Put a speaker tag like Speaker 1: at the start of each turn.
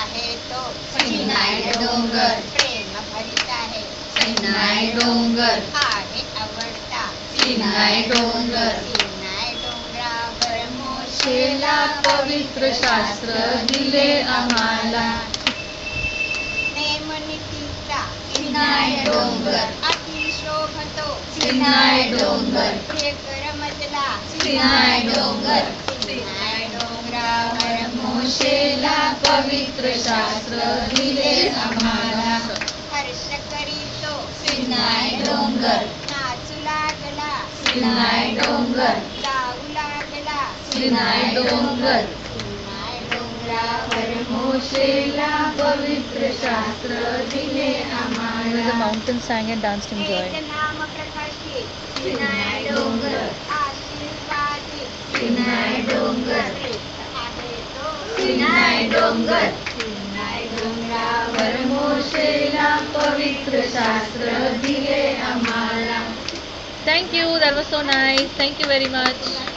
Speaker 1: आहे तो
Speaker 2: सिन्नाई डोंगर.
Speaker 1: प्रेम भरीत आहे
Speaker 2: सिन्नाई डोंगर.
Speaker 1: आहे आवडता
Speaker 2: सिन्नाई डोंगर.
Speaker 1: सिन्नाई डोंगरावर
Speaker 2: मोशेला पवित्र शास्त्र दिले आम्हाला.
Speaker 1: नेमनीतीचा
Speaker 2: सिन्नाई डोंगर.
Speaker 1: अति शोभतो
Speaker 2: सिन्नाई डोंगर.
Speaker 1: प्रियकर मजला
Speaker 2: सिन्नाई डोंगर.
Speaker 1: सिन्नाई डोंगरावर
Speaker 2: मोशेला पवित्र शास्त्र दिले आम्हाला.
Speaker 1: हर्ष करीतो
Speaker 2: सिन्नाई डोंगर.
Speaker 1: नाचू लागला
Speaker 2: सिन्नाई डोंगर.
Speaker 1: गाऊ लागला
Speaker 2: सिन्नाई डोंगर.
Speaker 1: सिन्नाई डोंगरावर
Speaker 2: मोशेला पवित्र शास्त्र दिले आम्हाला.
Speaker 3: The mountain sang and danced in joy.
Speaker 1: एक नाम प्रकाशी
Speaker 2: सिन्नाई डोंगर.
Speaker 1: आशीर्वादी
Speaker 2: सिन्नाई डोंगर.
Speaker 1: आहे तो
Speaker 2: सिन्नाई डोंगर.
Speaker 1: सिन्नाई डोंगरावर
Speaker 2: वर मोशेला पवित्र शास्त्र दिले आम्हाला.
Speaker 3: Thank you. That was so nice. Thank you very much.